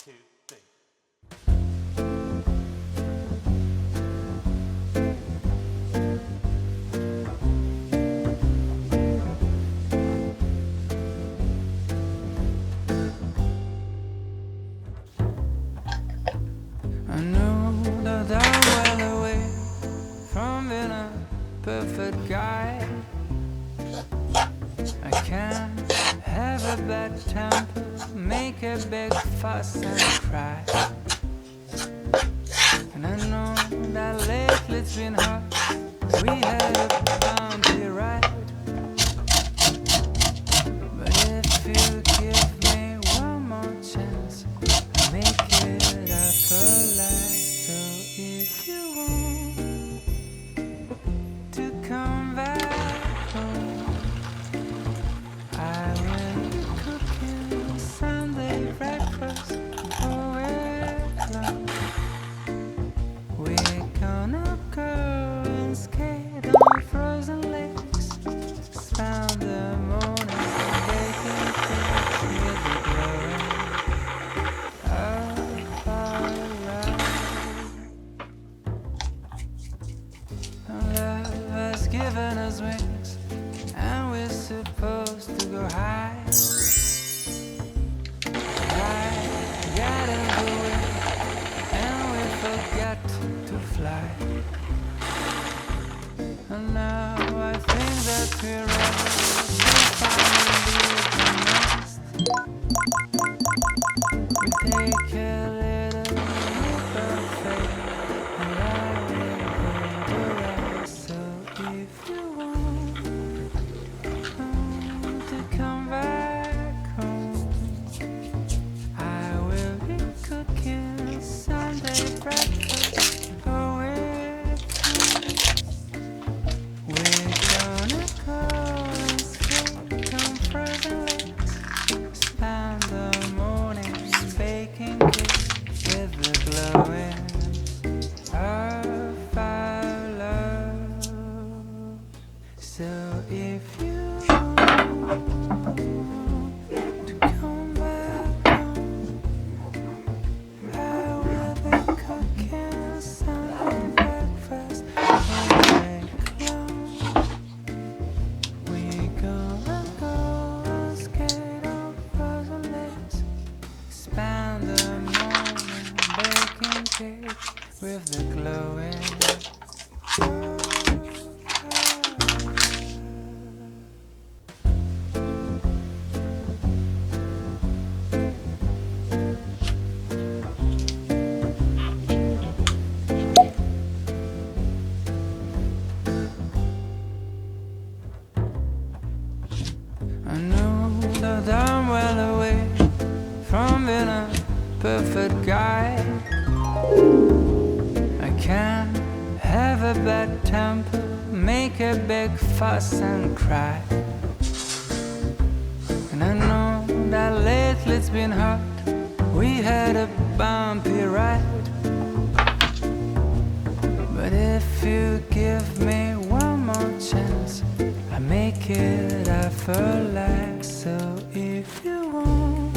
2, 3. I know that I'm well away from being a perfect guy. I can't have a bad temper, make a big fuss and cry. And I know that lately it's been hard. We had a bumpy ride, but if you give me one more chance, I'll make it up for life. So if you want to come back home, I will be cooking Sunday breakfast for everyone. We're gonna go and skate on frozen lakes, spend the morning baking cakes with the glowing of our love. Love has given us wings, and we're supposed to go high. I got in the way, and we forgot to fly. And now I think that we're ready to finally leave the nest. We take a little leap of faith, and I will do the rest. So if you want to come back home, I will be cooking Sunday breakfast for it. We're gonna go and skate on frozen lakes, spend the morning baking cakes with the glowing of our love. So if you want to come back home, I will be cooking Sunday breakfast for breakfast. We gonna go and skate on frozen lakes, spend the morning baking cakes with the glowing. I know that I'm well away from being a perfect guy. I can't have a bad temper, make a big fuss and cry. And I know that lately it's been hard. We had a bumpy ride, but if you give me one more chance, I make it up for life. So if you want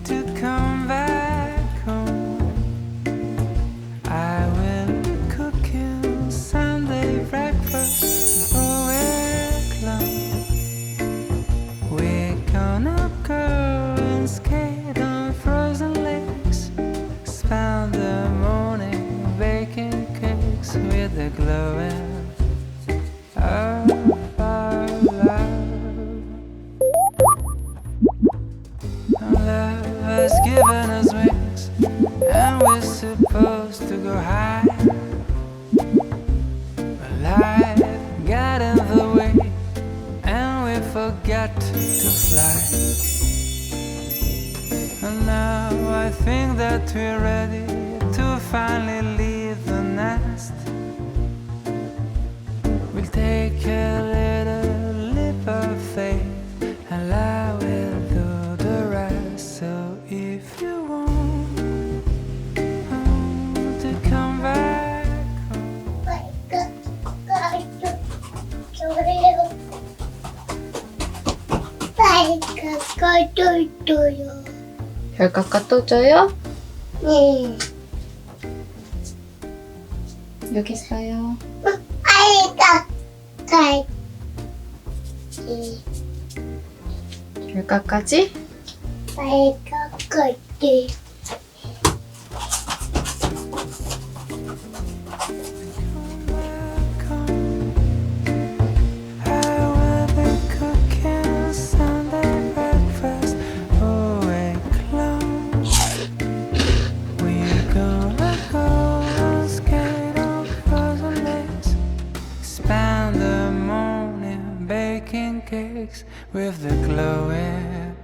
to come back home, I will be cooking Sunday breakfast for everyone. We're gonna go and skate on frozen lakes, spend the morning baking cakes with the glowing of our love. Love has given us wings, and we're supposed to go high. But life got in the way, and we forgot to fly. And now I think that we're ready to finally leave the nest. We'll take a little leap of faith, and I will do the rest. So if you want to come back home, 별 깎아떠줘요? 네. 여기 있어요. 빨리 깎아야지. 별 깎아지? 빨리 깎아야지. Spend the morning baking cakes with the glowing